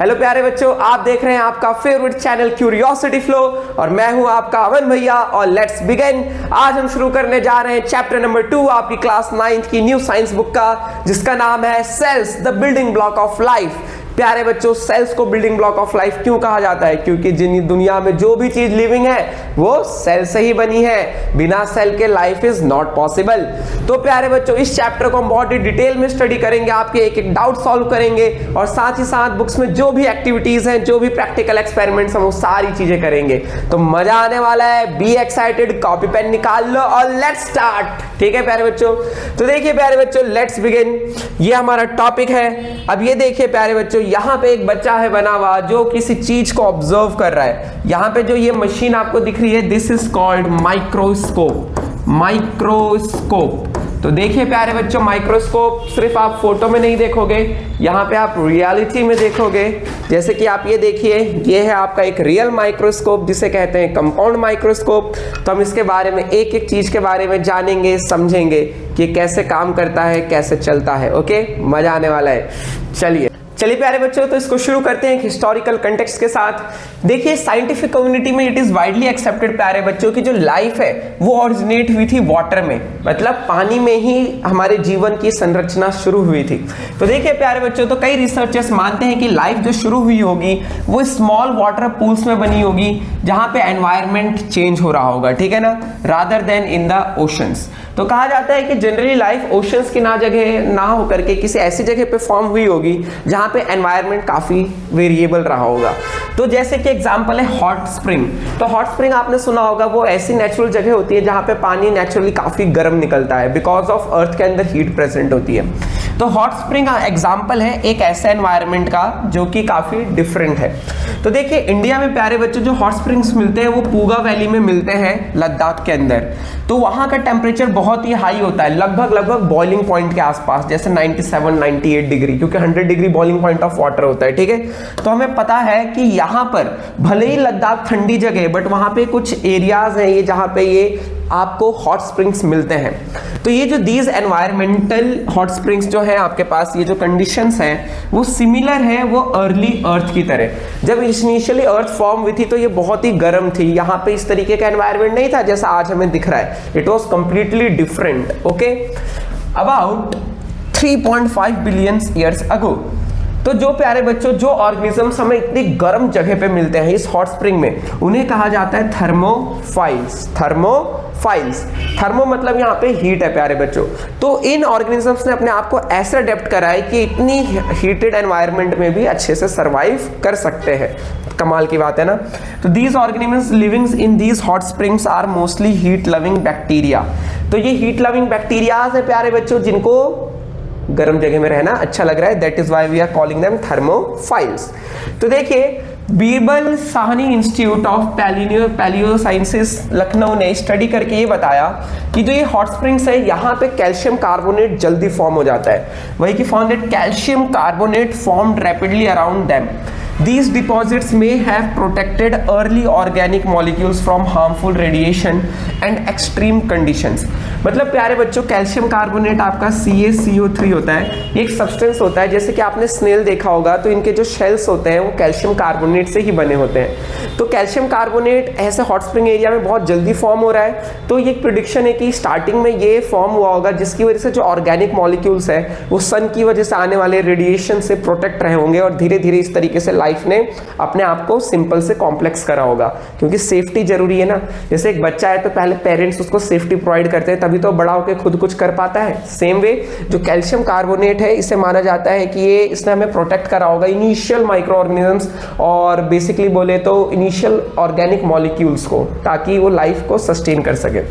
Hello प्यारे बच्चों, आप देख रहे हैं आपका फेवरेट चैनल क्यूरियोसिटी फ्लो और मैं हूं आपका अमन भैया और लेट्स बिगिन। आज हम शुरू करने जा रहे हैं चैप्टर नंबर 2 आपकी क्लास 9th की न्यू साइंस बुक का, जिसका नाम है cells the building block of life. प्यारे बच्चों, सेल्स को बिल्डिंग ब्लॉक ऑफ लाइफ क्यों कहा जाता है? क्योंकि जिन दुनिया में जो भी चीज लिविंग है वो सेल से ही बनी है। बिना सेल के लाइफ इज नॉट पॉसिबल। तो प्यारे बच्चों, इस चैप्टर को हम बहुत ही डिटेल में स्टडी करेंगे, आपके एक एक डाउट सॉल्व करेंगे और साथ ही साथ बुक्स में जो भी एक्टिविटीज हैं, जो भी प्रैक्टिकल एक्सपेरिमेंट्स हैं, वो सारी चीजें करेंगे। तो मजा आने वाला है। बी एक्साइटेड, कॉपी पेन निकाल लो और लेट्स स्टार्ट। ठीक है प्यारे बच्चों, तो देखिए प्यारे बच्चों, लेट्स बिगिन। ये हमारा टॉपिक है। अब ये देखिए प्यारे बच्चों, यहाँ पे एक बच्चा है बना हुआ जो किसी चीज को ऑब्जर्व कर रहा है। यहाँ पे जो ये मशीन आपको दिख रही है, this is called microscope. Microscope, तो देखिए प्यारे बच्चों, माइक्रोस्कोप सिर्फ आप फोटो में नहीं देखोगे, यहाँ पे आप रियलिटी में देखोगे। जैसे कि आप ये देखिए, ये है आपका एक रियल माइक्रोस्कोप जिसे कहते हैं कंपाउंड माइक्रोस्कोप। तो हम इसके बारे में एक एक चीज के बारे में जानेंगे, समझेंगे कि कैसे काम करता है, कैसे चलता है। ओके, मजा आने वाला है। चलिए प्यारे बच्चों, तो इसको शुरू करते हैं हिस्टोरिकल कंटेक्स्ट के साथ। देखिए, साइंटिफिक कम्युनिटी में इट इज वाइडली एक्सेप्टेड प्यारे बच्चों की जो लाइफ है वो ओरिजिनेट हुई थी वाटर में, मतलब पानी में ही हमारे जीवन की संरचना शुरू हुई थी। तो देखिए प्यारे बच्चों, तो कई रिसर्चर्स मानते हैं कि लाइफ जो शुरू हुई होगी वो स्मॉल वाटर पूल्स में बनी होगी, जहां पे एनवायरमेंट चेंज हो रहा होगा, ठीक है ना, rather then in the oceans. तो कहा जाता है कि जनरली लाइफ ओशंस की ना होकर के किसी ऐसी जगह पे फॉर्म हुई होगी जहां पे एनवायरनमेंट काफी वेरिएबल रहा होगा। तो जैसे कि एग्जांपल है हॉट स्प्रिंग। तो हॉट स्प्रिंग आपने सुना होगा, वो ऐसी नेचुरल जगह होती है जहां पे पानी नेचुरली काफी गर्म निकलता है, बिकॉज ऑफ अर्थ के अंदर हीट प्रेजेंट होती है। तो हॉट स्प्रिंग एग्जाम्पल है एक ऐसे एनवायरनमेंट का जो कि काफी डिफरेंट है। तो देखिए, इंडिया में प्यारे बच्चों जो हॉट स्प्रिंग्स मिलते हैं वो पूगा वैली में मिलते हैं, लद्दाख के अंदर। तो वहां का टेम्परेचर बहुत ही हाई होता है, लगभग बॉइलिंग पॉइंट के आसपास, जैसे 97-98 डिग्री, क्योंकि 100 degree boiling point of water होता है। ठीक है, तो हमें पता है कि यहाँ पर भले ही लद्दाख ठंडी जगह है, बट वहां पे कुछ एरियाज हैं ये जहां पे ये आपको हॉट स्प्रिंग्स मिलते हैं। तो ये जो दीज एनवायरमेंटल हॉट स्प्रिंग्स जो है आपके पास, ये जो कंडीशंस हैं वो सिमिलर है वो अर्ली अर्थ की तरह। जब इनिशियली अर्थ फॉर्म हुई थी तो ये बहुत ही गर्म थी, यहाँ पे इस तरीके का एनवायरमेंट नहीं था जैसा आज हमें दिख रहा है। It was completely different. Okay, about 3.5 billion years ago. तो जो प्यारे बच्चों जो ऑर्गेनिजम्स हमें इतनी गर्म जगह पे मिलते हैं इस हॉट स्प्रिंग में, उन्हें कहा जाता है थर्मोफाइल्स। थर्मोफाइल्स, थर्मो मतलब यहाँ पे हीट है प्यारे बच्चों। तो इन ऑर्गेनिजम्स ने अपने आप को ऐसे अडेप्ट करा है कि इतनी हीटेड एनवायरनमेंट में भी अच्छे से सर्वाइव कर सकते हैं। कमाल की बात है ना। तो these organisms living in these hot springs are mostly heat loving bacteria. तो ये हीट लविंग बैक्टीरियाज है प्यारे बच्चों, जिनको गर्म जगह में रहना अच्छा लग रहा है, that is why we are calling them thermophiles. तो देखिए, Birbal Sahni institute of palaeosciences Lucknow ने स्टडी करके ये बताया कि जो ये हॉट स्प्रिंग्स है यहाँ पे कैल्शियम कार्बोनेट जल्दी फॉर्म हो जाता है। वही की found that calcium carbonate formed rapidly around them. These deposits may have protected early organic molecules from harmful radiation and extreme conditions। मतलब प्यारे बच्चों, कैल्शियम कार्बोनेट आपका CaCO3 होता है, ये एक सब्सटेंस होता है। जैसे कि आपने स्नेल देखा होगा तो इनके जो शेल्स होते हैं वो कैल्शियम कार्बोनेट से ही बने होते हैं। तो कैल्शियम कार्बोनेट ऐसे हॉट स्प्रिंग एरिया में बहुत जल्दी फॉर्म हो रहा है। तो ये एक प्रिडिक्शन है कि स्टार्टिंग में ये फॉर्म हुआ होगा, जिसकी वजह से जो ऑर्गेनिक मॉलिक्यूल्स है वो सन की वजह से आने वाले रेडिएशन से प्रोटेक्ट रहे होंगे और धीरे धीरे इस तरीके से लाइफ ने अपने आप को सिंपल से कॉम्प्लेक्स करा होगा, क्योंकि सेफ्टी जरूरी है ना। जैसे एक बच्चा है तो पहले पेरेंट्स उसको सेफ्टी प्रोवाइड करते हैं, तभी तो बड़ा होकर खुद कुछ कर पाता है। सेम वे जो कैल्शियम कार्बोनेट है, इसे माना जाता है कि ये इसने हमें प्रोटेक्ट करा होगा इनिशियल माइक्रो ऑर्गेनिजम्स और बेसिकली बोले तो इनिशियल ऑर्गेनिक मॉलिक्यूल्स को, ताकि वो लाइफ को सस्टेन कर सके।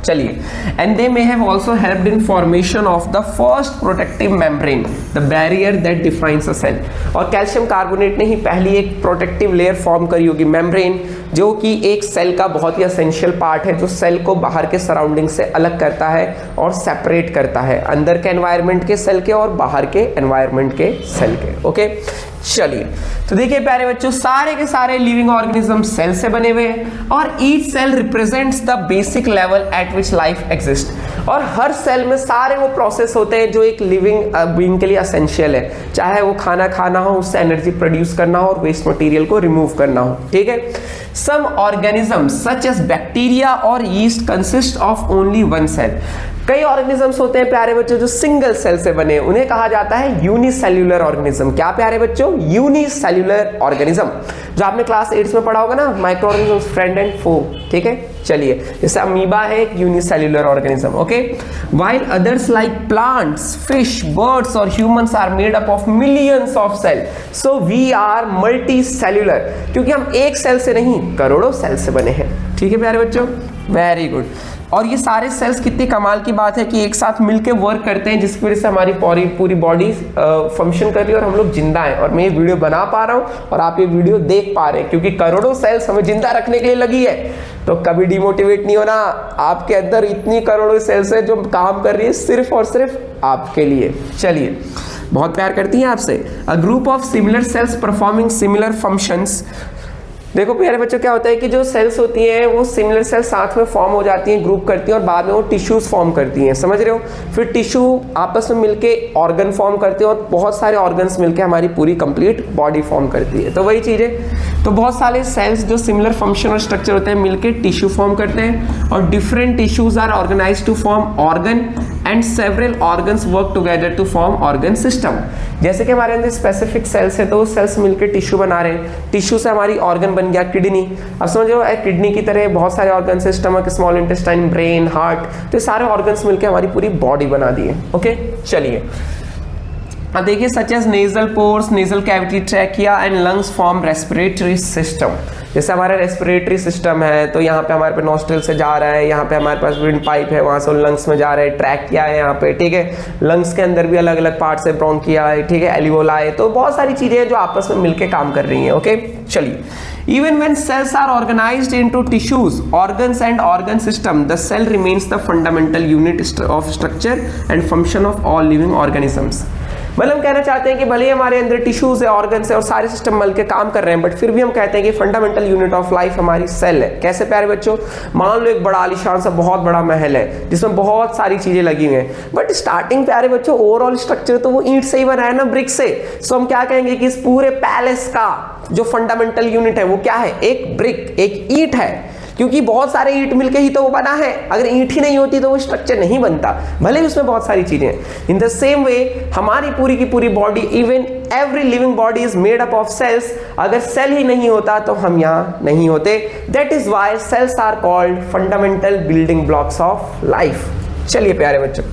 चलिए, and they may have also helped in formation of the first protective membrane, the barrier that defines a cell. और कैल्शियम कार्बोनेट ने ही पहली एक प्रोटेक्टिव लेयर फॉर्म करी होगी, मेम्ब्रेन, जो कि एक सेल का बहुत ही एसेंशियल पार्ट है, जो सेल को बाहर के सराउंडिंग से अलग करता है और सेपरेट करता है, अंदर के एनवायरनमेंट के सेल के और बाहर के एनवायरनमेंट के सेल के। ओके, चलिए, तो देखिए प्यारे बच्चों, सारे के सारे लिविंग ऑर्गेनिज्म सेल से बने हुए हैं और each cell represents the basic level at which life exist. और हर सेल में सारे वो प्रोसेस होते हैं जो एक लिविंग बीइंग के लिए एसेंशियल है, चाहे वो खाना खाना हो, उससे एनर्जी प्रोड्यूस करना हो और वेस्ट मटेरियल को रिमूव करना हो, ठीक है। Some organisms such as bacteria और yeast consist of only one cell. कई ऑर्गेनिजम्स होते हैं प्यारे बच्चों जो सिंगल सेल से बने, उन्हें कहा जाता है यूनिसेल्यूलर ऑर्गेनिज्म। क्या प्यारे बच्चों? यूनिसेल्यूलर ऑर्गेनिज्म, जो आपने क्लास 8 में पढ़ा होगा ना, micro organisms friend and foe, ठीक है। चलिए, जैसे अमीबा है एक unicellular organism, okay. While others like plants, fish, birds और humans are made up of millions of cell, so we are multi cellular, क्योंकि हम एक सेल से नहीं करोड़ों सेल से बने हैं, ठीक है प्यारे बच्चों, वेरी गुड। और ये सारे सेल्स कितनी कमाल की बात है कि एक साथ मिलकर वर्क करते हैं, जिसकी वजह से हमारी पूरी बॉडी फंक्शन कर रही है और हम लोग जिंदा हैं। और मैं ये वीडियो बना पा रहा हूँ और आप ये वीडियो देख पा रहे हैं, क्योंकि करोड़ों सेल्स हमें जिंदा रखने के लिए लगी है। तो कभी डिमोटिवेट नहीं होना, आपके अंदर इतनी करोड़ों सेल्स है जो काम कर रही है सिर्फ और सिर्फ आपके लिए। चलिए, बहुत प्यार करती हैं आपसे। A group of similar sales performing similar functions. देखो प्यारे बच्चों, क्या होता है कि जो सेल्स होती हैं वो सिमिलर सेल्स साथ में फॉर्म हो जाती हैं, ग्रुप करती हैं और बाद में वो टिश्यूज फॉर्म करती हैं, समझ रहे हो। फिर टिश्यू आपस में मिलके ऑर्गन फॉर्म करते हैं और बहुत सारे ऑर्गन्स मिलके हमारी पूरी कंप्लीट बॉडी फॉर्म करती है। तो वही चीज़ है, तो बहुत सारे सेल्स जो सिमिलर फंक्शन और स्ट्रक्चर होते हैं मिलके टिश्यू फॉर्म करते हैं और different tissues are organised to form organ and several organs work together to form organ system. जैसे कि हमारे अंदर स्पेसिफिक सेल्स है तो वो सेल्स मिलकर टिश्यू बना रहे हैं, टिश्यू से हमारी ऑर्गन बन गया किडनी। अब समझो किडनी की तरह बहुत सारे ऑर्गन है, stomach, small intestine, brain, heart, तो सारे ऑर्गन्स मिलकर हमारी पूरी बॉडी बना दिए, ओके। चलिए, अब देखिए, such as nasal pores, nasal cavity, trachea and lungs form respiratory system. जैसे हमारा रेस्पिरेटरी सिस्टम है तो यहाँ पे हमारे पे नॉस्ट्रल से जा रहा है, यहाँ पे हमारे पास विंड पाइप है, वहाँ से लंग्स में जा रहा है, ट्रैकिया है यहाँ पे, ठीक है। लंग्स के अंदर भी अलग अलग पार्ट्स है, ब्रोंकिया है, ठीक है, एल्वियोलाई, तो बहुत सारी चीजें हैं जो आपस में मिलकर काम कर रही हैं, ओके। चलिए, even when cells are organized into tissues, organs and organ system, the cell remains the fundamental unit of structure and function of all living organisms। मतलब हम कहना चाहते हैं कि भले ही हमारे अंदर टिश्यूज है, ऑर्गन्स है और सारे सिस्टम मिल के काम कर रहे हैं, बट फिर भी हम कहते हैं कि फंडामेंटल यूनिट ऑफ लाइफ हमारी सेल है। कैसे प्यारे बच्चों? मान लो एक बड़ा आलीशान सा बहुत बड़ा महल है जिसमें बहुत सारी चीजें लगी हुई हैं, बट स्टार्टिंग प्यारे बच्चों ओवरऑल स्ट्रक्चर तो वो ईंट से ही बना है ना, ब्रिक से। सो हम क्या कहेंगे कि इस पूरे पैलेस का जो फंडामेंटल यूनिट है वो क्या है? एक ब्रिक, एक ईंट है, क्योंकि बहुत सारे ईंट मिलके ही तो वो बना है। अगर ईंट ही नहीं होती तो वो स्ट्रक्चर नहीं बनता, भले ही उसमें बहुत सारी चीजें हैं। इन द सेम वे हमारी पूरी की पूरी body, even every living body is made up of cells. अगर सेल ही नहीं होता तो हम यहाँ नहीं होते। That is why cells are called fundamental building blocks of life. चलिए प्यारे बच्चों,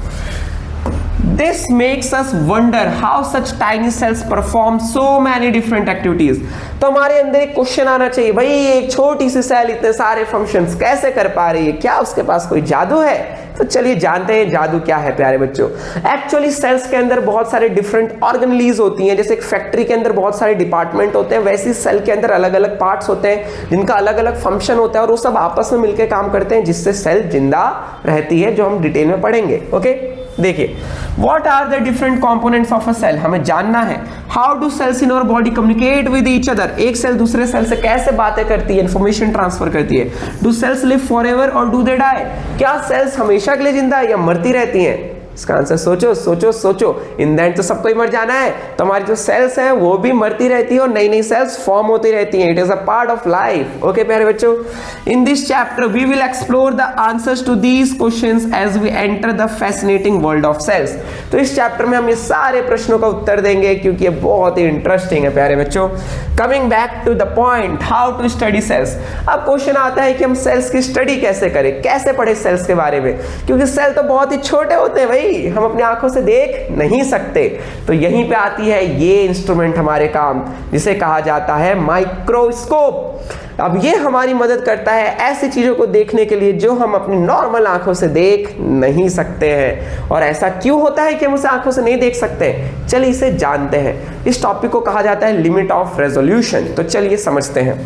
This makes us wonder how such tiny cells perform so many different activities। तो हमारे अंदर एक क्वेश्चन आना चाहिए, भाई एक छोटी सी सेल इतने सारे फंक्शंस कैसे कर पा रही है? क्या उसके पास कोई जादू है? तो चलिए जानते हैं जादू क्या है प्यारे बच्चों। एक्चुअली सेल्स के अंदर बहुत सारे डिफरेंट ऑर्गेनलीज होती हैं। जैसे एक फैक्ट्री के अंदर बहुत सारे डिपार्टमेंट होते हैं, वैसे सेल के अंदर अलग अलग पार्ट्स होते हैं जिनका अलग अलग फंक्शन होता है और वो सब आपस में मिलकर काम करते हैं, जिससे सेल जिंदा रहती है, जो हम डिटेल में पढ़ेंगे, ओके। देखिए, what are the different components of a cell, हमें जानना है। How do cells in our body communicate with each other, एक सेल दूसरे सेल से कैसे बातें करती है, इंफॉर्मेशन ट्रांसफर करती है। डू सेल्स लिव फॉरएवर और डू दे डाई, क्या सेल्स हमेशा के लिए जिंदा है या मरती रहती हैं? इसका आंसर सोचो सोचो सोचो। इन द एंड तो सबको ही मर जाना है, तो हमारी जो सेल्स हैं वो भी मरती रहती है और नई नई सेल्स फॉर्म होती रहती हैं। It is a part of life, okay प्यारे बच्चों। In this chapter we will explore the answers to these questions as we enter the fascinating world of cells. तो इस चैप्टर में हम ये सारे प्रश्नों का उत्तर देंगे क्योंकि ये बहुत ही इंटरेस्टिंग है प्यारे बच्चों। Coming back to the point, how to study cells. अब क्वेश्चन आता है कि हम सेल्स की स्टडी कैसे करें, कैसे पढ़े सेल्स के बारे में, क्योंकि सेल तो बहुत ही छोटे होते हैं भाई, हम अपनी आंखों से देख नहीं सकते। तो यहीं पे आती है ये इंस्ट्रूमेंट हमारे काम, जिसे कहा जाता है माइक्रोस्कोप। अब ये हमारी मदद करता है ऐसी चीजों को देखने के लिए जो हम अपनी नॉर्मल आंखों से देख नहीं सकते हैं। और ऐसा क्यों होता है कि हम उसे आंखों से नहीं देख सकते? चलिए इसे जानते हैं। इस टॉपिक को कहा जाता है लिमिट ऑफ रेजोल्यूशन। तो चलिए समझते हैं।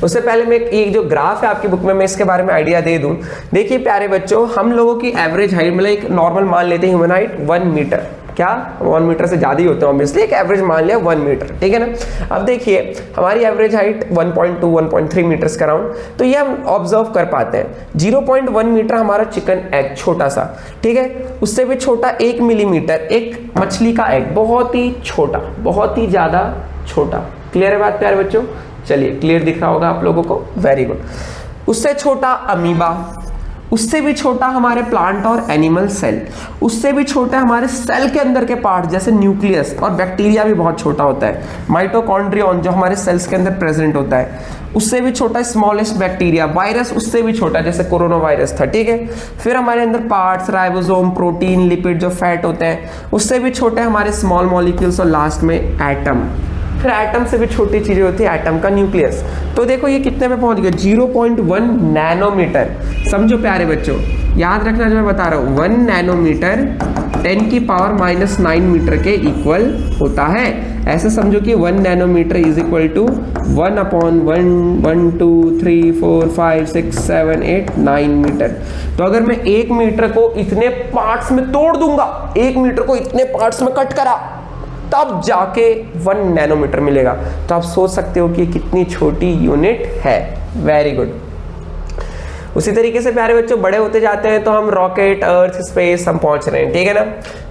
उससे पहले मैं एक जो ग्राफ है आपकी बुक में, मैं इसके बारे में आइडिया दे दूं। देखिए प्यारे बच्चों, हम लोगों की एवरेज हाइट, मतलब एक नॉर्मल मान लेते हैं ह्यूमन हाइट 1 मीटर, क्या 1 मीटर से ज़्यादा ही होते हैं ऑब्वियसली, एक एवरेज मान लिया 1 मीटर, ठीक है ना। अब देखिए हमारी एवरेज हाइट 1.2 1.3 मीटर्स का राउंड, तो ये हम ऑब्जर्व कर पाते हैं। 0.1 मीटर हमारा चिकन एग छोटा सा, ठीक है, उससे भी छोटा 1 मिलीमीटर एक मछली का एग, बहुत ही छोटा, बहुत ही ज़्यादा छोटा। क्लियर है बात प्यारे बच्चों? चलिए क्लियर दिख रहा होगा आप लोगों को, वेरी गुड। उससे छोटा अमीबा, उससे भी छोटा हमारे प्लांट और एनिमल सेल, उससे भी छोटा हमारे सेल के अंदर के पार्ट जैसे न्यूक्लियस, और बैक्टीरिया भी बहुत छोटा होता है। माइटोकॉन्ड्रियन जो हमारे सेल्स के अंदर प्रेजेंट होता है, उससे भी छोटा स्मॉलेस्ट बैक्टीरिया, वायरस उससे भी छोटा जैसे कोरोना वायरस था, ठीक है। फिर हमारे अंदर पार्ट्स, राइबोसोम, प्रोटीन, लिपिड जो फैट होते हैं, उससे भी छोटे हमारे स्मॉल मॉलिक्यूल्स, और लास्ट में एटम। फिर एटम से भी छोटी चीजें होती है, एटम का न्यूक्लियस। तो देखो ये कितने पे पहुंच गया, 0.1 नैनोमीटर। समझो प्यारे बच्चों, याद रखना जो मैं बता रहा हूँ, 1 नैनोमीटर 10 की पावर -9 मीटर के इक्वल होता है। ऐसे समझो कि 1 nanometre is equal to 1/1 1 2 3 4 5 6 7 8 9 metre. तो अगर मैं 1 मीटर को इतने पार्ट्स में तोड़ दूंगा, 1 मीटर को इतने पार्ट्स में कट करा, तब जाके 1 नैनोमीटर मिलेगा। तो आप सोच सकते हो कि कितनी छोटी यूनिट है। Very good. उसी तरीके से प्यारे बच्चों बड़े होते जाते हैं तो हम रॉकेट, अर्थ, स्पेस हम पहुंच रहे हैं, ठीक है ना।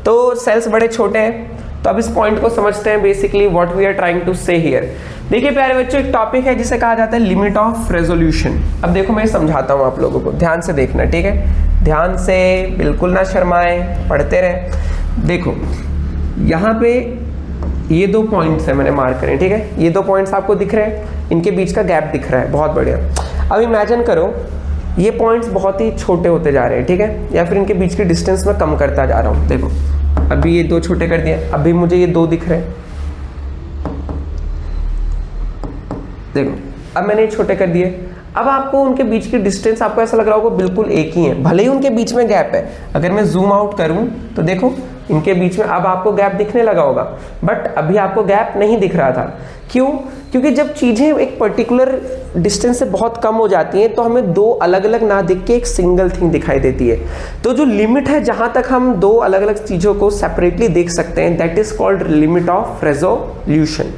तो सेल्स बड़े छोटे हैं, तो अब इस पॉइंट को समझते हैं basically what we are trying to say here. देखिए प्यारे बच्चों, एक टॉपिक है जिसे कहा जाता है लिमिट ऑफ रेजोल्यूशन। अब देखो मैं समझाता हूँ आप लोगों को, ध्यान से देखना, ठीक है, ध्यान से, बिल्कुल ना शर्माएं, पढ़ते रहें। देखो यहाँ पे ये 2 पॉइंट्स है मैंने मार्क करे, ठीक है, ये 2 पॉइंट्स आपको दिख रहे हैं, इनके बीच का गैप दिख रहा है, बहुत बढ़िया। अब इमेजिन करो ये पॉइंट्स बहुत ही छोटे होते जा रहे हैं, ठीक है, या फिर इनके बीच की डिस्टेंस में कम करता जा रहा हूँ। देखो अभी ये 2 छोटे कर दिए, अभी मुझे ये 2 दिख रहे हैं, देखो अब मैंने ये छोटे कर दिए। अब आपको उनके बीच की डिस्टेंस आपको ऐसा लग रहा होगा बिल्कुल एक ही है, भले ही उनके बीच में गैप है। अगर मैं जूम आउट करूं तो देखो इनके बीच में अब आपको गैप दिखने लगा होगा, बट अभी आपको गैप नहीं दिख रहा था। क्यों? क्योंकि जब चीजें एक पर्टिकुलर डिस्टेंस से बहुत कम हो जाती हैं तो हमें 2 अलग अलग ना दिख के एक सिंगल थिंग दिखाई देती है। तो जो लिमिट है जहां तक हम 2 अलग अलग चीजों को सेपरेटली देख सकते हैं, that is called limit of resolution.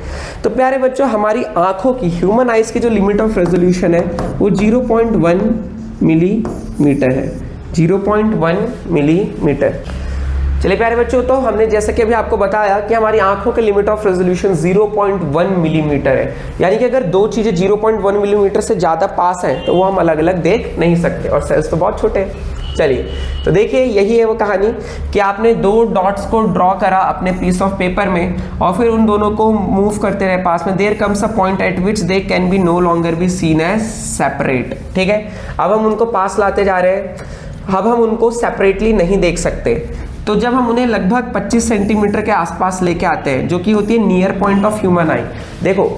तो प्यारे बच्चों, हमारी आंखों की, ह्यूमन आइज की जो लिमिट ऑफ रेजोल्यूशन है वो 0.1 मिलीमीटर है, 0.1 मिलीमीटर। चलिए प्यारे बच्चों, तो हमने जैसे कि अभी आपको बताया कि हमारी आंखों के लिमिट ऑफ रेजोल्यूशन 0.1 मिलीमीटर है, यानी कि अगर 2 चीजें 0.1 मिलीमीटर से ज्यादा पास हैं तो वो हम अलग अलग देख नहीं सकते, और सेल्स तो बहुत छोटे हैं। चलिए तो देखिए यही है वो कहानी कि आपने 2 डॉट्स को ड्रॉ करा अपने पीस ऑफ पेपर में, और फिर उन दोनों को मूव करते रहे पास में। There comes a point at which they can be no longer be seen as separate, ठीक है। अब हम उनको पास लाते जा रहे हैं, अब हम उनको सेपरेटली नहीं देख सकते। तो जब हम उन्हें लगभग 25 सेंटीमीटर के आसपास लेके आते हैं, जो कि होती है नियर पॉइंट ऑफ ह्यूमन आई। देखो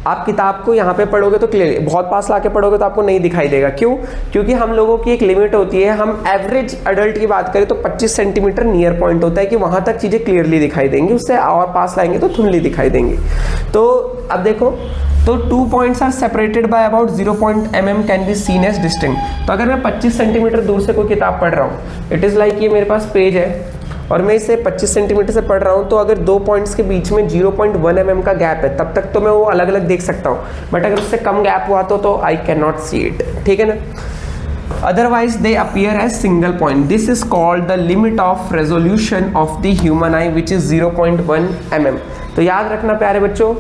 आप किताब को यहाँ पे पढ़ोगे तो क्लियर, बहुत पास लाके पढ़ोगे तो आपको नहीं दिखाई देगा। क्यों? क्योंकि हम लोगों की एक लिमिट होती है। हम एवरेज अडल्ट की बात करें तो 25 सेंटीमीटर नियर पॉइंट होता है कि वहां तक चीजें क्लियरली दिखाई देंगी, उससे और पास लाएंगे तो धुंधली दिखाई देंगी। तो अब देखो, तो 2 points are separated by about 0.mm can be seen as distinct. तो अगर मैं 25 सेंटीमीटर दूर से कोई किताब पढ़ रहा हूँ, इट इज लाइक ये मेरे पास पेज है और मैं इसे 25 सेंटीमीटर से पढ़ रहा हूँ, तो अगर 2 पॉइंट्स के बीच में 0.1 mm का गैप है, तब तक तो मैं वो अलग अलग देख सकता हूँ, बट अगर उससे कम गैप हुआ तो I can not see it, ठीक है ना। Otherwise they appear as single point. This is called the limit of resolution of the human eye, which is 0.1 mm. तो याद रखना प्यारे बच्चों,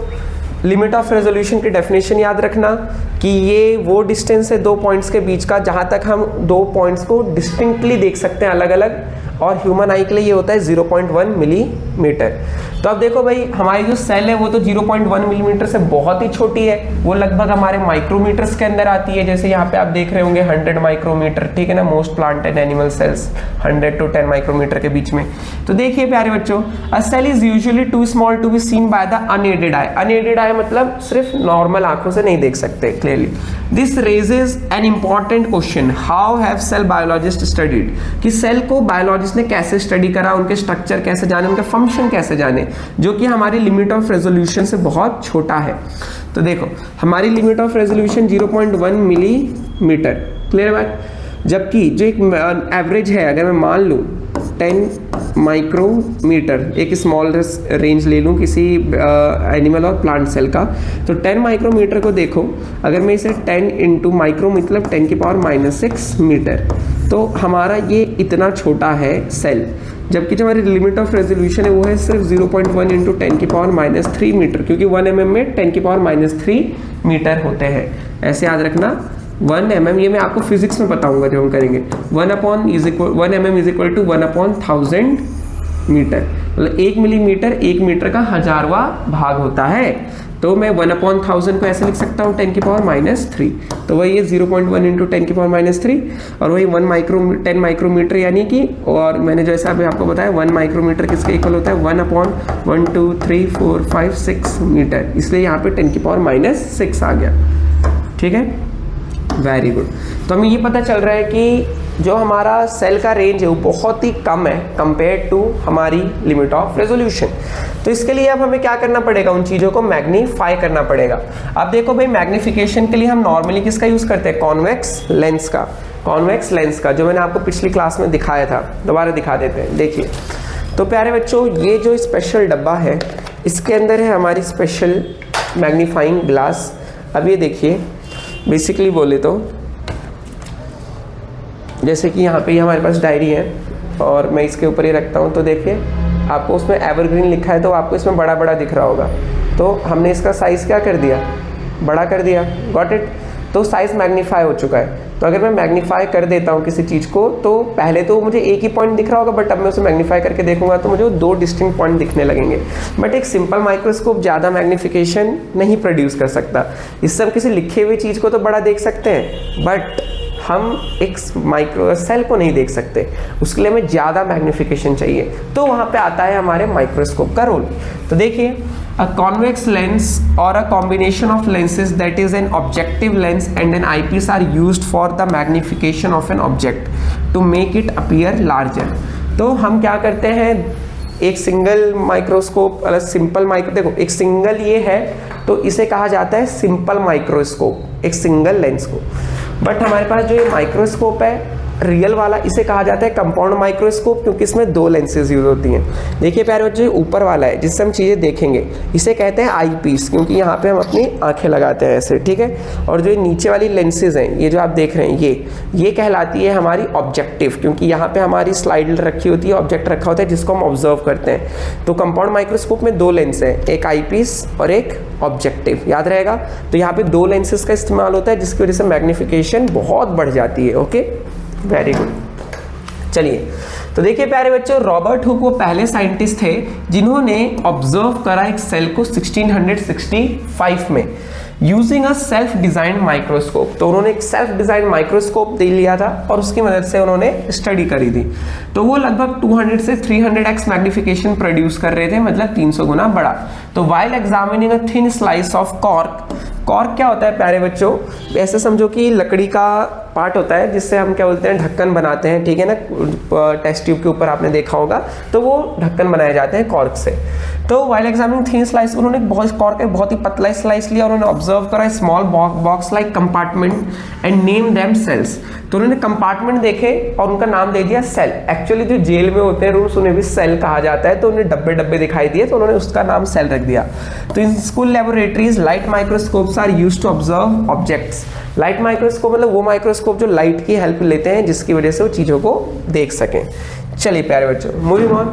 लिमिट ऑफ रेजोल्यूशन की डेफिनेशन याद रखना कि ये वो डिस्टेंस है 2 पॉइंट्स के बीच का जहां तक हम 2 पॉइंट्स को डिस्टिंक्टली देख सकते हैं अलग अलग, और ह्यूमन आई के लिए ये होता है 0.1 मिलीमीटर। तो अब देखो भाई, हमारी जो सेल है वो तो 0.1 मिलीमीटर से बहुत ही छोटी है, वो लगभग हमारे माइक्रोमीटर्स के अंदर आती है। जैसे यहाँ पे आप देख रहे होंगे 100 माइक्रोमीटर, ठीक है ना। Most plant and animal cells 100 to 10 micrometre के बीच में। तो देखिए प्यारे बच्चों, a cell is usually too small to be seen by the unaided eye. Unaided eye मतलब सिर्फ नॉर्मल आंखों से नहीं देख सकते clearly. This raises an important question, how have cell biologist studied, कि सेल को बायोलॉजिस्ट ने कैसे स्टडी करा, उनके स्ट्रक्चर कैसे जाने, उनके फंक्शन कैसे जाने, जो कि हमारी लिमिट ऑफ रेजोल्यूशन से बहुत छोटा है। तो देखो हमारी limit of resolution 0.1 millimetre, clear बात। जबकि जो एक एवरेज है, अगर मैं मान लूँ 10 माइक्रोमीटर, एक स्मॉल रेंज ले लूँ किसी एनिमल और प्लांट सेल का, तो 10 माइक्रोमीटर को देखो, अगर मैं इसे 10 इंटू माइक्रो मतलब 10⁻⁻⁶ मीटर, तो हमारा ये इतना छोटा है सेल, जबकि जो हमारी लिमिट ऑफ रेजोल्यूशन है वो है सिर्फ 0.1 इंटू 10⁻³ मीटर, क्योंकि 1 mm में 10⁻³ मीटर होते हैं। ऐसे याद रखना, 1 mm, ये मैं आपको फिजिक्स में बताऊंगा जब हम करेंगे। 1 mm is equal to 1/1000 metre, मतलब 1 मिलीमीटर 1 मीटर का 1000वां भाग होता है। तो मैं 1/1000 को ऐसे लिख सकता हूँ 10⁻³ तो वही है 0.1 इंटू 10⁻³ और वही 10 माइक्रोमीटर यानी कि, और मैंने जैसा अभी आपको बताया 1 माइक्रोमीटर किसके इक्वल होता है 1/1 2 3 4 5 6 मीटर, इसलिए यहाँ पे 10⁻⁶ आ गया। ठीक है, वेरी गुड। तो हमें ये पता चल रहा है कि जो हमारा सेल का रेंज है वो बहुत ही कम है कंपेयर टू हमारी लिमिट ऑफ रेजोल्यूशन। तो इसके लिए अब हमें क्या करना पड़ेगा, उन चीज़ों को मैग्नीफाई करना पड़ेगा। अब देखो भाई, मैग्नीफिकेशन के लिए हम नॉर्मली किसका यूज़ करते हैं, कॉन्वेक्स लेंस का, कॉन्वेक्स लेंस का, जो मैंने आपको पिछली क्लास में दिखाया था। दोबारा दिखा देते हैं, देखिए। तो प्यारे बच्चों, ये जो स्पेशल डब्बा है इसके अंदर है हमारी स्पेशल मैग्नीफाइंग ग्लास। अब ये देखिए, बेसिकली बोले तो जैसे कि यहाँ पे हमारे पास डायरी है और मैं इसके ऊपर ही रखता हूँ, तो देखिए आपको उसमें एवरग्रीन लिखा है तो आपको इसमें बड़ा बड़ा दिख रहा होगा, तो हमने इसका साइज़ क्या कर दिया, बड़ा कर दिया। Got it. तो साइज़ मैग्नीफाई हो चुका है। तो अगर मैं मैग्नीफाई कर देता हूँ किसी चीज़ को, तो पहले तो मुझे एक ही पॉइंट दिख रहा होगा, बट अब मैं उसे मैग्नीफाई करके देखूंगा तो मुझे 2 डिस्टिंक्ट पॉइंट दिखने लगेंगे। बट एक सिंपल माइक्रोस्कोप ज़्यादा मैग्नीफिकेशन नहीं प्रोड्यूस कर सकता। इससे हम किसी लिखे हुए चीज़ को तो बड़ा देख सकते हैं, बट हम एक माइक्रो सेल को नहीं देख सकते, उसके लिए हमें ज़्यादा मैग्नीफिकेशन चाहिए। तो वहाँ पे आता है हमारे माइक्रोस्कोप का रोल। तो देखिए, a convex lens or a combination of lenses that is an objective lens and an eyepiece are used for the magnification of an object to make it appear larger। तो हम क्या करते हैं, एक single microscope, simple micro, देखो एक single ये है तो इसे कहा जाता है सिंपल माइक्रोस्कोप, एक सिंगल लेंस को। बट हमारे पास जो ये माइक्रोस्कोप है रियल वाला, इसे कहा जाता है कंपाउंड माइक्रोस्कोप, क्योंकि इसमें 2 लेंसेज यूज होती हैं। देखिए प्यारे बच्चों, ऊपर वाला है जिससे हम चीज़ें देखेंगे, इसे कहते हैं आई पीस, क्योंकि यहाँ पे हम अपनी आंखें लगाते हैं ऐसे। ठीक है, और जो नीचे वाली लेंसेज हैं, ये जो आप देख रहे हैं, ये कहलाती है हमारी ऑब्जेक्टिव, क्योंकि यहाँ पे हमारी स्लाइड रखी होती है, ऑब्जेक्ट रखा होता है जिसको हम ऑब्जर्व करते हैं। तो कंपाउंड माइक्रोस्कोप में 2 लेंस हैं, एक आई पीस और एक ऑब्जेक्टिव, याद रहेगा। तो यहाँ पे 2 लेंसेज का इस्तेमाल होता है, जिसकी वजह से मैग्नीफिकेशन बहुत बढ़ जाती है। Okay, very good. चलिए, तो देखिए प्यारे बच्चों, रॉबर्ट हुक वो पहले साइंटिस्ट थे जिन्होंने ऑब्जर्व करा एक सेल को 1665 में using a self design microscope. तो उन्होंने एक सेल्फ डिजाइन माइक्रोस्कोप दे लिया था और उसकी मदद से उन्होंने स्टडी करी थी। तो वो लगभग 200 से 300x मैग्नीफिकेशन प्रोड्यूस कर रहे थे, मतलब 300 गुना बड़ा। तो while examining a thin slice of cork, cork क्या होता है प्यारे बच्चों, ऐसे समझो कि लकड़ी का पार्ट होता है जिससे हम क्या बोलते हैं, ढक्कन बनाते हैं। ठीक है ना, टेस्ट ट्यूब के ऊपर आपने देखा होगा, तो वो ढक्कन बनाए जाते हैं कॉर्क से। तो वाइल एग्जामिनिंग थिन स्लाइस, उन्होंने कॉर्क का बहुत ही पतला स्लाइस लिया और उन्होंने ऑब्जर्व करा small box like compartment and name them cells. तो उन्होंने कंपार्टमेंट देखे और उनका नाम दे दिया सेल। एक्चुअली जो जेल में होते हैं रूम्स, उन्हें भी सेल कहा जाता है, तो उन्हें डब्बे डब्बे दिखाई दिए तो उन्होंने उसका नाम सेल रख दिया। तो in school laboratories light microscopes are used to observe objects. Light microscope मतलब वो माइक्रोस्कोप जो लाइट की हेल्प लेते हैं, जिसकी वजह से वो चीज़ों को देख सकें। चलिए प्यारे बच्चों, मूविंग ऑन।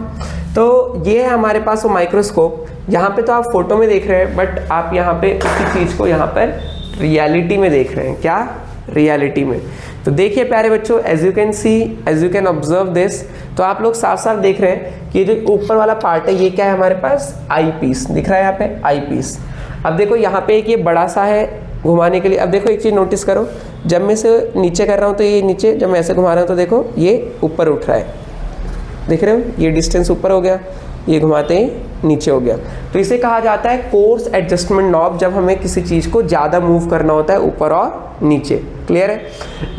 तो ये है हमारे पास वो माइक्रोस्कोप, यहाँ पे तो आप फोटो में देख रहे हैं, बट आप यहाँ पे उसी चीज़ को यहाँ पर रियलिटी में देख रहे हैं। क्या? रियलिटी में। तो देखिए प्यारे बच्चों, as you can see, as you can observe this, तो आप लोग साफ साफ देख रहे हैं कि ये जो ऊपर वाला पार्ट है, ये क्या है हमारे पास, आई पीस दिख रहा है यहाँ पे, आई पीस। अब देखो यहाँ पे एक ये बड़ा सा है घुमाने के लिए। अब देखो एक चीज़ नोटिस करो, जब मैं इसे नीचे कर रहा हूँ तो ये नीचे, जब मैं ऐसे घुमा रहा हूँ तो देखो ये ऊपर उठ रहा है, देख रहे हो, ये डिस्टेंस ऊपर हो गया, ये घुमाते ही नीचे हो गया। तो इसे कहा जाता है कोर्स एडजस्टमेंट नॉब, जब हमें किसी चीज़ को ज़्यादा मूव करना होता है ऊपर और नीचे। क्लियर है?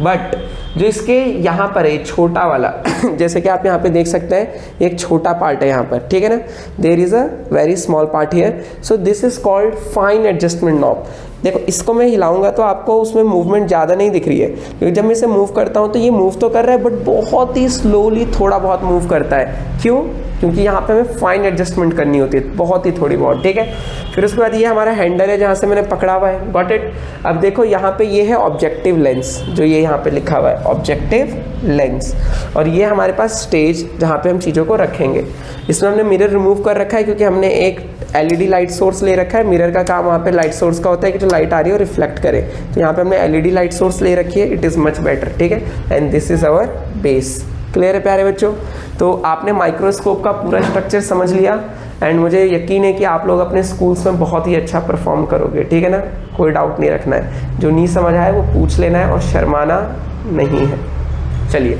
बट जो इसके यहाँ पर है छोटा वाला जैसे कि आप यहाँ पे देख सकते हैं, एक छोटा पार्ट है यहाँ पर, ठीक है ना, there is a very small part here, so this is called fine adjustment knob. देखो इसको मैं हिलाऊंगा तो आपको उसमें मूवमेंट ज़्यादा नहीं दिख रही है, क्योंकि जब मैं इसे मूव करता हूँ तो ये मूव तो कर रहा है बट बहुत ही स्लोली थोड़ा बहुत मूव करता है। क्यों? क्योंकि यहाँ पे हमें फाइन एडजस्टमेंट करनी होती है, बहुत ही थोड़ी बहुत, ठीक है। फिर उसके बाद ये हमारा हैंडल है जहाँ से मैंने पकड़ा हुआ है, गॉट इट। अब देखो यहाँ पे ये है ऑब्जेक्टिव लेंस, जो ये यहाँ पे लिखा हुआ है ऑब्जेक्टिव लेंस, और ये हमारे पास स्टेज जहाँ पे हम चीज़ों को रखेंगे। इसमें हमने मिरर रिमूव कर रखा है क्योंकि हमने एक एलईडी लाइट सोर्स ले रखा है। मिरर का काम वहाँ पे लाइट सोर्स का होता है कि जो लाइट आ रही है वो रिफ्लेक्ट करे, तो यहाँ पे हमने एलईडी लाइट सोर्स ले रखी है, इट इज़ मच बेटर, ठीक है। And this is our base. Clear है प्यारे बच्चों? तो आपने माइक्रोस्कोप का पूरा स्ट्रक्चर समझ लिया, एंड मुझे यकीन है कि आप लोग अपने स्कूल्स में बहुत ही अच्छा परफॉर्म करोगे, ठीक है ना। कोई डाउट नहीं रखना है, जो नहीं समझ आए वो पूछ लेना है और शर्माना नहीं है। चलिए,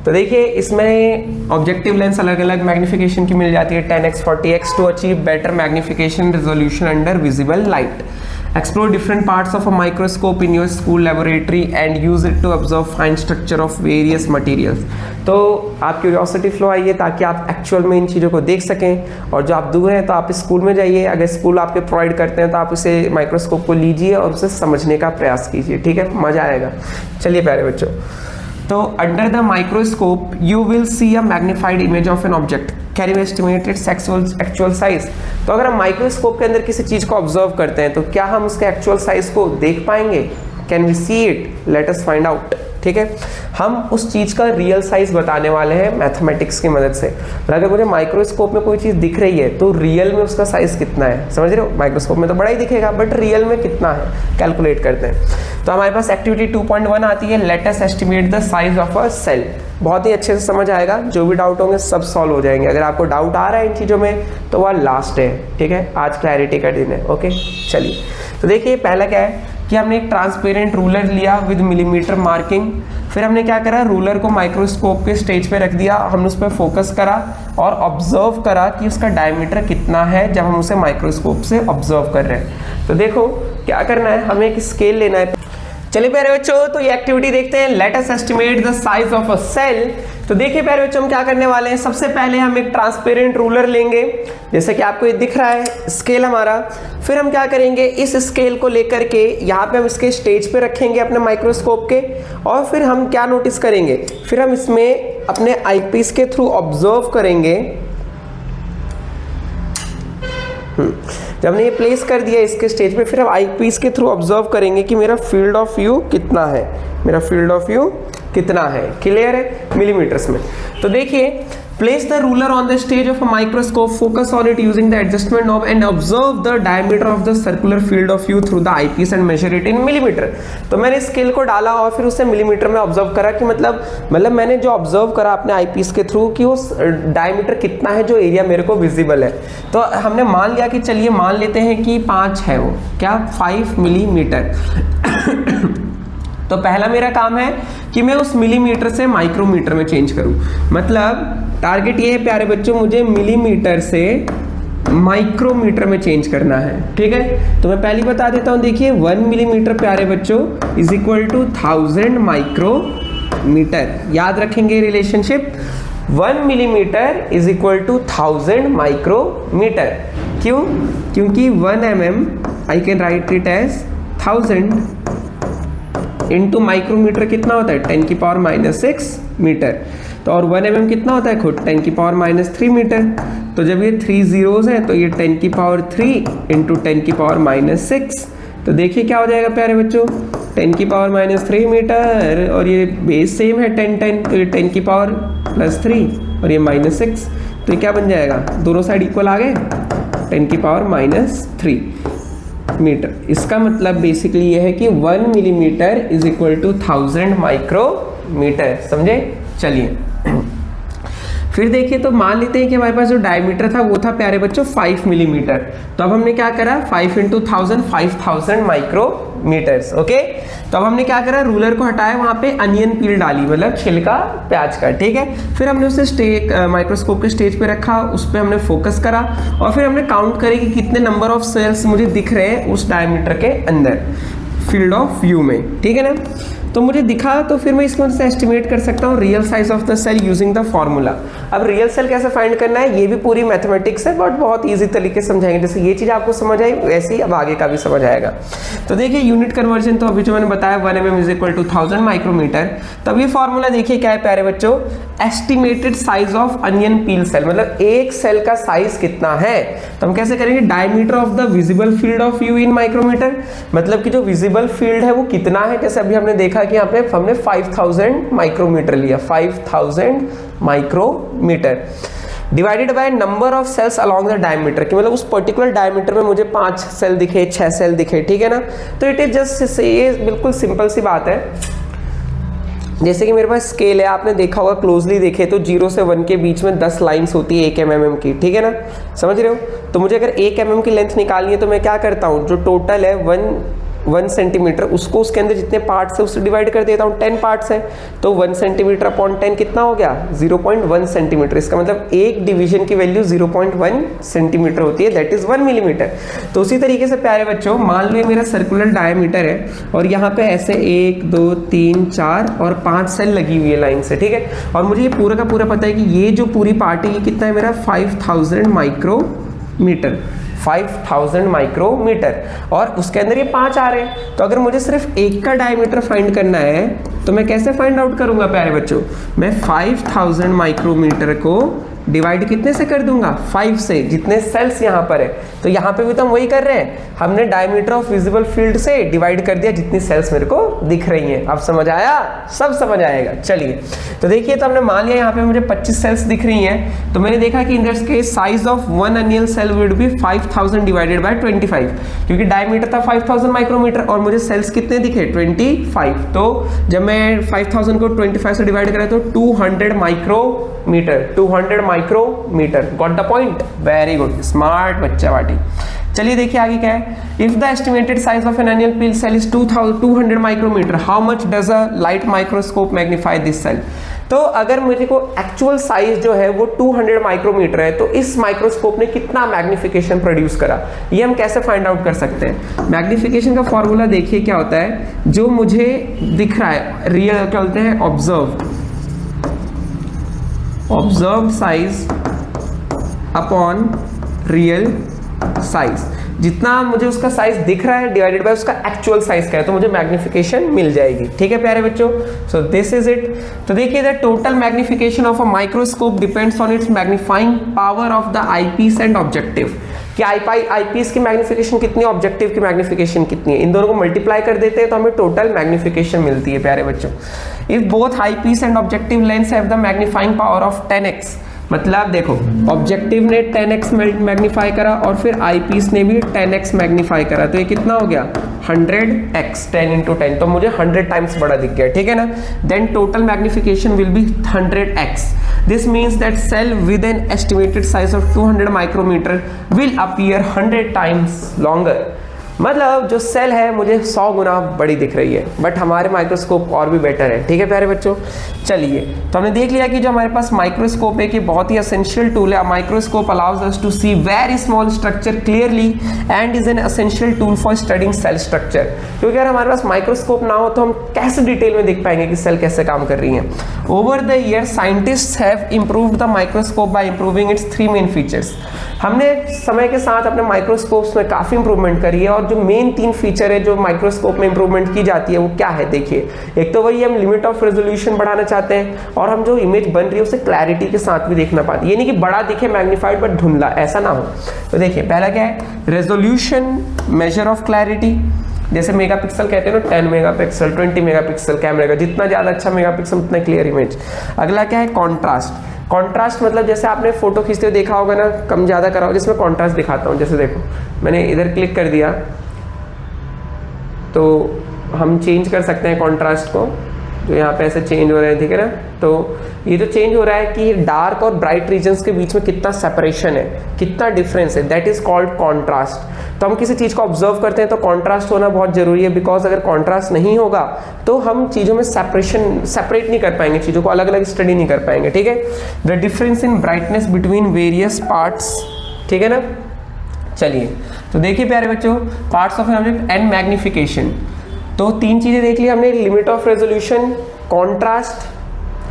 तो देखिए इसमें ऑब्जेक्टिव लेंस अलग अलग मैग्निफिकेशन की मिल जाती है, 10x 40x to achieve better magnification resolution under visible light. Explore different parts of a microscope in your school laboratory and use it to observe fine structure of various materials। तो आप curiosity flow आइए ताकि आप actual में इन चीज़ों को देख सकें, और जो आप दूर हैं तो आप स्कूल में जाइए, अगर स्कूल आपके प्रोवाइड करते हैं तो आप उसे माइक्रोस्कोप को लीजिए और उसे समझने का प्रयास कीजिए, ठीक है, मज़ा आएगा। चलिए प्यारे बच्चों, तो under the microscope you will see a magnified image of an object, can you estimate its actual size. तो अगर हम माइक्रोस्कोप के अंदर किसी चीज़ को ऑब्जर्व करते हैं तो क्या हम उसके एक्चुअल साइज को देख पाएंगे? Can we see it? Let us find out, ठीक है। हम उस चीज़ का रियल साइज बताने वाले हैं मैथमेटिक्स की मदद से। और अगर मुझे माइक्रोस्कोप में कोई चीज़ दिख रही है तो रियल में उसका साइज कितना है, समझ रहे हो? माइक्रोस्कोप में तो बड़ा ही दिखेगा बट रियल में कितना है कैलकुलेट करते हैं। तो हमारे पास एक्टिविटी 2.1 आती है, let us estimate the size of a cell. बहुत ही अच्छे से समझ आएगा, जो भी डाउट होंगे सब सॉल्व हो जाएंगे। अगर आपको डाउट आ रहा है इन चीज़ों में तो वह लास्ट है, ठीक है, आज क्लैरिटी का दिन है। ओके चलिए, तो देखिए पहला क्या है कि हमने एक ट्रांसपेरेंट रूलर लिया विद मिलीमीटर मार्किंग। फिर हमने क्या करा, रूलर को माइक्रोस्कोप के स्टेज पे रख दिया, हमने उस पर फोकस करा और ऑब्जर्व करा कि उसका डायमीटर कितना है जब हम उसे माइक्रोस्कोप से ऑब्जर्व कर रहे हैं। तो देखो क्या करना है, हमें एक स्केल लेना है। चलिए प्यारे बच्चों, तो ये एक्टिविटी देखते हैं, let us estimate the size of a cell. तो देखिए प्यारे बच्चों, हम क्या करने वाले हैं, सबसे पहले हम एक ट्रांसपेरेंट रूलर लेंगे, जैसे कि आपको ये दिख रहा है स्केल हमारा। फिर हम क्या करेंगे, इस स्केल को लेकर के यहाँ पे हम इसके स्टेज पे रखेंगे अपने माइक्रोस्कोप के, और फिर हम क्या नोटिस करेंगे, फिर हम इसमें अपने आईपीस के थ्रू ऑब्जर्व करेंगे। जब हमने ये प्लेस कर दिया इसके स्टेज पे, फिर हम आईपीस के थ्रू ऑब्जर्व करेंगे कि मेरा फील्ड ऑफ व्यू कितना है, मेरा फील्ड ऑफ व्यू कितना है। क्लियर है? मिलीमीटर्स में। तो देखिए, place the ruler on the stage of a microscope, focus on it using the adjustment knob and observe the diameter of the circular field of view through the eyepiece and measure it in millimetre. तो मैंने scale को डाला और फिर उसे millimetre में observe करा कि मतलब मैंने जो ऑब्जर्व करा अपने आईपीस के थ्रू कि उस डायमीटर कितना है जो एरिया मेरे को विजिबल है। तो हमने मान लिया कि चलिए मान लेते हैं कि 5 है, वो क्या 5 मिलीमीटर। तो पहला मेरा काम है कि मैं उस मिलीमीटर से माइक्रोमीटर में चेंज करूं। मतलब टारगेट ये है प्यारे बच्चों, मुझे मिलीमीटर से माइक्रोमीटर में चेंज करना है, ठीक है। तो मैं पहले बता देता हूं, देखिए 1 मिलीमीटर प्यारे बच्चों इज इक्वल टू 1000 माइक्रोमीटर। याद रखेंगे relationship, 1 millimetre is equal to 1000 micrometre. क्यों? क्योंकि 1 mm I can write it as 1000 into micrometre कितना होता है 10 की पावर -6 मीटर। तो और 1 mm कितना होता है खुद 10 की पावर -3 मीटर। तो जब ये 3 zeros हैं तो ये 10 की पावर 3 इंटू 10 की पावर -6। तो देखिए क्या हो जाएगा प्यारे बच्चों, 10 की पावर -3 मीटर और ये बेस सेम है 10 तो ये 10 की पावर +3 और ये -6। तो ये क्या बन जाएगा, दोनों साइड इक्वल आ गए, 10 की पावर -3 मीटर। इसका मतलब बेसिकली ये है कि 1 millimetre is equal to 1000 micrometre. समझे? चलिए फिर देखिए, तो मान लेते हैं कि हमारे पास जो डायमीटर था वो था प्यारे बच्चों 5 मिलीमीटर। तो अब हमने क्या करा, 5 इंटू 1000 5000 माइक्रोमीटर्स। ओके, तो अब हमने क्या करा, रूलर को हटाया, वहां पे अनियन पील डाली, मतलब छिलका प्याज का, ठीक है। फिर हमने उसे माइक्रोस्कोप के स्टेज पे रखा, उस पर हमने फोकस करा और फिर हमने काउंट करे कि कितने नंबर ऑफ सेल्स मुझे दिख रहे हैं उस डायमीटर के अंदर फील्ड ऑफ व्यू में, ठीक है ना। तो मुझे दिखा, तो फिर मैं इसको से एस्टिमेट कर सकता हूँ real size of the cell using the formula. अब रियल सेल कैसे फाइंड करना है, ये भी पूरी मैथमेटिक्स है, बट बहुत ईजी तरीके से समझाएंगे। जैसे ये चीज़ आपको समझ आई, वैसे ही अब आगे का भी समझ आएगा। तो देखिए यूनिट कन्वर्जन, तो अभी जो मैंने बताया 1 mm is equal to 1000 micrometre. तब ये फॉर्मूला देखिए क्या है प्यारे बच्चों, estimated size of onion peel cell, मतलब एक सेल का साइज कितना है। तो हम कैसे करेंगे, diameter of the visible field of view in micrometre, मतलब कि जो विजिबल फील्ड है वो कितना है। जैसे अभी हमने देखा कि यहाँ पे हमने 5000 माइक्रोमीटर लिया, 5000 micrometre divided by number of cells along the diameter, कि मतलब उस पर्टिकुलर डायमीटर में मुझे 5 सेल दिखे, 6 सेल दिखे, ठीक है ना। तो इट इज जस्ट, ये बिल्कुल सिंपल सी बात है। जैसे कि मेरे पास स्केल है, आपने देखा होगा, क्लोजली देखे तो 0 से 1 के बीच में 10 लाइंस होती है 1 mm की, ठीक है ना, समझ रहे हो। तो मुझे अगर 1 mm की लेंथ निकालनी है तो मैं क्या करता हूँ, जो टोटल है 1 सेंटीमीटर, उसको उसके अंदर जितने पार्ट्स है उससे डिवाइड कर देता हूँ। 10 पार्ट्स है तो 1 सेंटीमीटर अपॉन 10 कितना हो गया, 0.1 सेंटीमीटर। इसका मतलब एक डिवीजन की वैल्यू 0.1 सेंटीमीटर होती है, दैट इज 1 मिलीमीटर। तो उसी तरीके से प्यारे बच्चों, मान लो मेरा सर्कुलर डायमीटर है और यहाँ पे ऐसे 1 2 3 4 और 5 सेल लगी हुई है लाइन से, ठीक है। और मुझे ये पूरा का पूरा पता है कि ये जो पूरी पार्ट है ये कितना है मेरा, 5000 माइक्रोमीटर, 5000 माइक्रोमीटर, और उसके अंदर ये 5 आ रहे हैं। तो अगर मुझे सिर्फ एक का डायमीटर फाइंड करना है तो मैं कैसे फाइंड आउट करूंगा प्यारे बच्चों, मैं 5000 माइक्रोमीटर को डिवाइड कितने से कर दूंगा, 5 से, जितने सेल्स यहाँ पर है। तो यहाँ पे भी तो हम वही कर रहे हैं, हमने डायमीटर ऑफ विजिबल फील्ड से डिवाइड कर दिया जितनी सेल्स मेरे को दिख रही हैं। अब समझ आया, सब समझ आएगा। चलिए तो देखिए, तो हमने मान लिया यहाँ पे मुझे 25 सेल्स दिख रही हैं। तो मैंने देखा कि in that case size of 1 onion cell would be 5000 divided by 25, क्योंकि डायमीटर था 5000 माइक्रोमीटर और मुझे सेल्स कितने दिखे, 25। तो जब मैं 5000 को 25 से डिवाइड करा तो 200 micrometre, 200 micrometre. Got the point, very good, smart बच्चा बाटी। चलिए देखिए आगे क्या है, if the estimated size of an onion peel cell is 200 micrometre, how much does a light microscope magnify this cell. तो अगर मुझे को एक्चुअल साइज जो है वो 200 माइक्रोमीटर है, तो इस माइक्रोस्कोप ने कितना मैग्निफिकेशन प्रोड्यूस करा, ये हम कैसे फाइंड आउट कर सकते हैं। मैग्निफिकेशन का फॉर्मूला देखिए क्या होता है, जो मुझे दिख रहा है रियल, क्या बोलते हैं, observed size upon real size, जितना मुझे उसका साइज दिख रहा है डिवाइडेड बाय उसका एक्चुअल साइज क्या है, तो मुझे मैग्निफिकेशन मिल जाएगी। ठीक है प्यारे बच्चों, सो दिस इज इट। तो देखिए, the total magnification of a microscope depends on it's magnifying power of the eyepiece and objective, कि आईपीस की मैग्निफिकेशन कितनी है, ऑब्जेक्टिव की मैग्निफिकेशन कितनी है, इन दोनों को मल्टीप्लाई कर देते हैं तो हमें टोटल मैग्निफिकेशन मिलती है प्यारे बच्चों। If both eyepiece and objective lens have the magnifying power of 10x, मतलब देखो ऑब्जेक्टिव ने 10x मैग्नीफाई करा और फिर आईपीस ने भी 10x मैग्नीफाई करा, तो ये कितना हो गया 100x, 10 into 10, तो मुझे 100 टाइम्स बड़ा दिख गया, ठीक है ना। Then total magnification will be 100x। This means that cell with an estimated size of 200 micrometre will appear 100 times longer, मतलब जो सेल है मुझे 100 गुना बड़ी दिख रही है, बट हमारे माइक्रोस्कोप और भी बेटर है। ठीक है प्यारे बच्चों, चलिए तो हमने देख लिया कि जो हमारे पास माइक्रोस्कोप है कि बहुत ही एसेंशियल टूल है। Microscope allows us to see very small structure clearly and is an essential tool for studying cell structure, क्योंकि अगर हमारे पास माइक्रोस्कोप ना हो तो हम कैसे डिटेल में देख पाएंगे कि सेल कैसे काम कर रही हैं। Over the year scientists have improved the microscope by improving its 3 main features. हमने समय के साथ अपने माइक्रोस्कोप्स में काफ़ी इंप्रूवमेंट करी है, और जो मेन 3 फीचर है जो माइक्रोस्कोप में इंप्रूवमेंट की जाती है वो क्या है, देखिए। एक तो वही हम लिमिट ऑफ रेजोल्यूशन बढ़ाना चाहते हैं, और हम जो इमेज बन रही है उसे क्लैरिटी के साथ भी देखना पाते, ये नहीं कि बड़ा दिखे मैग्नीफाइड बट धुंधला, ऐसा ना हो। तो देखिए पहला क्या है, रेजोल्यूशन मेजर ऑफ क्लैरिटी, जैसे मेगापिक्सल कहते हैं ना, 10 मेगापिक्सल 20 मेगापिक्सल कैमरे का, जितना ज़्यादा अच्छा मेगापिक्सल उतना क्लियर इमेज। अगला क्या है, कॉन्ट्रास्ट। कॉन्ट्रास्ट मतलब जैसे आपने फोटो खींचते हुए देखा होगा ना, कम ज़्यादा कराओ, जिसमें कॉन्ट्रास्ट दिखाता हूँ। जैसे देखो मैंने इधर क्लिक कर दिया तो हम चेंज कर सकते हैं कॉन्ट्रास्ट को, जो यहाँ पे ऐसे चेंज हो रहे हैं, ठीक है ना। तो ये जो चेंज हो रहा है कि डार्क और ब्राइट रीजन्स के बीच में कितना सेपरेशन है, कितना डिफरेंस है, दैट इज कॉल्ड कॉन्ट्रास्ट। तो हम किसी चीज़ को ऑब्जर्व करते हैं तो कॉन्ट्रास्ट होना बहुत जरूरी है, बिकॉज अगर कॉन्ट्रास्ट नहीं होगा तो हम चीज़ों में सेपरेट नहीं कर पाएंगे, चीज़ों को अलग अलग स्टडी नहीं कर पाएंगे, ठीक है। The difference in brightness between various parts, ठीक है ना। चलिए तो देखिए प्यारे बच्चों, parts of an object and magnification. तो 3 चीज़ें देख ली हमने, लिमिट ऑफ रेजोल्यूशन, कॉन्ट्रास्ट,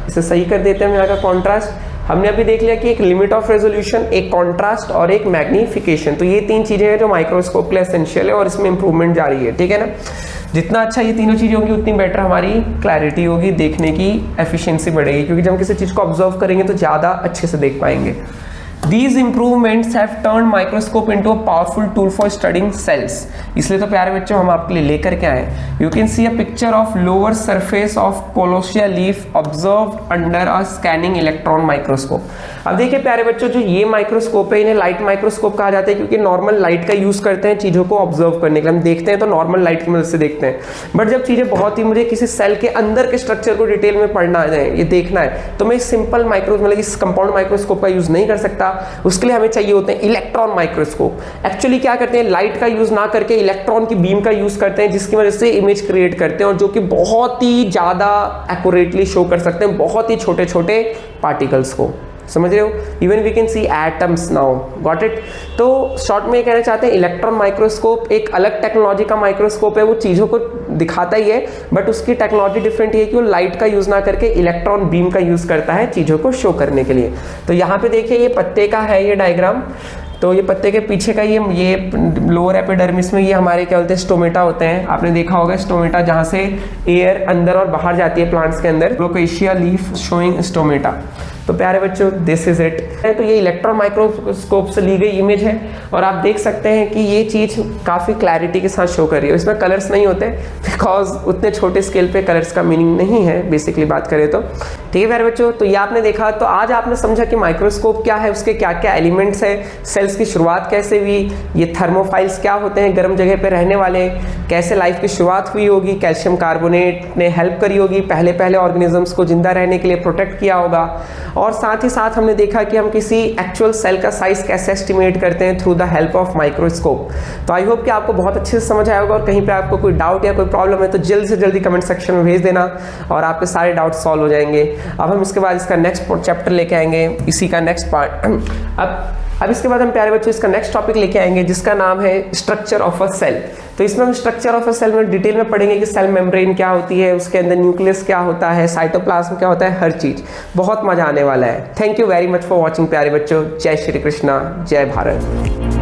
इसे सही कर देते हैं हम यहाँ का कॉन्ट्रास्ट। हमने अभी देख लिया कि एक लिमिट ऑफ रेजोल्यूशन, एक कॉन्ट्रास्ट और एक मैग्नीफिकेशन। तो ये 3 चीज़ें हैं जो माइक्रोस्कोप के लिए एसेंशियल है और इसमें इंप्रूवमेंट जारी है, ठीक है ना। जितना अच्छा ये तीनों चीज़ें होंगी उतनी बेटर हमारी क्लैरिटी होगी, देखने की एफिशिएंसी बढ़ेगी, क्योंकि जब हम किसी चीज़ को ऑब्जर्व करेंगे तो ज़्यादा अच्छे से देख पाएंगे। These improvements have turned microscope into a powerful tool for studying cells. इसलिए तो प्यारे बच्चों हम आपके लिए लेकर के आए। You can see a picture of lower surface of Colossea leaf observed under a scanning electron microscope. अब देखिए प्यारे बच्चों, जो ये माइक्रोस्कोप है इन्हें लाइट माइक्रोस्कोप कहा जाता है, क्योंकि नॉर्मल लाइट का यूज करते हैं चीज़ों को ऑब्जर्व करने के लिए। हम देखते हैं तो नॉर्मल लाइट की मदद से देखते हैं, बट जब चीज़ें बहुत ही मुझे किसी सेल के अंदर के स्ट्रक्चर को डिटेल में पढ़ना है, ये देखना है, तो मैं सिंपल मतलब इस कंपाउंड माइक्रोस्कोप का यूज नहीं कर सकता। उसके लिए हमें चाहिए होते हैं इलेक्ट्रॉन माइक्रोस्कोप। एक्चुअली क्या करते हैं, लाइट का यूज ना करके इलेक्ट्रॉन की बीम का यूज करते हैं, जिसकी वजह से इमेज क्रिएट करते हैं और जो कि बहुत ही ज्यादा एक्यूरेटली शो कर सकते हैं बहुत ही छोटे छोटे पार्टिकल्स को। समझ रहे हो, even we can see atoms now, got it. तो शॉर्ट में कहना चाहते हैं इलेक्ट्रॉन माइक्रोस्कोप एक अलग टेक्नोलॉजी का माइक्रोस्कोप है, वो चीज़ों को दिखाता ही है, बट उसकी टेक्नोलॉजी डिफरेंट है कि वो लाइट का यूज़ ना करके इलेक्ट्रॉन बीम का यूज़ करता है चीज़ों को शो करने के लिए। तो यहाँ पे देखिए ये पत्ते का है ये डायग्राम, तो ये पत्ते के पीछे का ये लोअर एपिडर्मिस में ये हमारे क्या बोलते हैं स्टोमेटा होते हैं। आपने देखा होगा स्टोमेटा, जहाँ से एयर अंदर और बाहर जाती है प्लांट्स के अंदर। लोकेशिया लीफ शोइंग स्टोमेटा। तो प्यारे बच्चों दिस इज इट। तो ये इलेक्ट्रॉन माइक्रोस्कोप से ली गई इमेज है और आप देख सकते हैं कि ये चीज़ काफ़ी क्लैरिटी के साथ शो कर रही है। इसमें कलर्स नहीं होते बिकॉज उतने छोटे स्केल पे कलर्स का मीनिंग नहीं है बेसिकली बात करें तो। ठीक है प्यारे बच्चों, तो ये आपने देखा। तो आज आपने समझा कि माइक्रोस्कोप क्या है, उसके क्या क्या एलिमेंट्स है, सेल्स की शुरुआत कैसे हुई, ये थर्मोफाइल्स क्या होते हैं गर्म जगह पे रहने वाले, कैसे लाइफ की शुरुआत हुई होगी, कैल्शियम कार्बोनेट ने हेल्प करी होगी पहले ऑर्गेनिजम्स को जिंदा रहने के लिए प्रोटेक्ट किया होगा, और साथ ही साथ हमने देखा कि हम किसी एक्चुअल सेल का साइज कैसे एस्टिमेट करते हैं through the help of microscope. तो आई होप कि आपको बहुत अच्छे से समझ आया होगा, और कहीं पे आपको कोई डाउट या कोई प्रॉब्लम है तो जल्दी से जल्दी कमेंट सेक्शन में भेज देना और आपके सारे डाउट सॉल्व हो जाएंगे। अब हम इसके बाद इसका नेक्स्ट चैप्टर लेके आएंगे, इसी का नेक्स्ट पार्ट। अब इसके बाद हम प्यारे बच्चों इसका नेक्स्ट टॉपिक लेके आएंगे जिसका नाम है स्ट्रक्चर ऑफ अ सेल। तो इसमें हम स्ट्रक्चर ऑफ अ सेल में डिटेल में पढ़ेंगे कि सेल मेम्ब्रेन क्या होती है, उसके अंदर न्यूक्लियस क्या होता है, साइटोप्लाज्म क्या होता है, हर चीज़। बहुत मजा आने वाला है। Thank you very much for watching प्यारे बच्चों। जय श्री कृष्णा, जय भारत।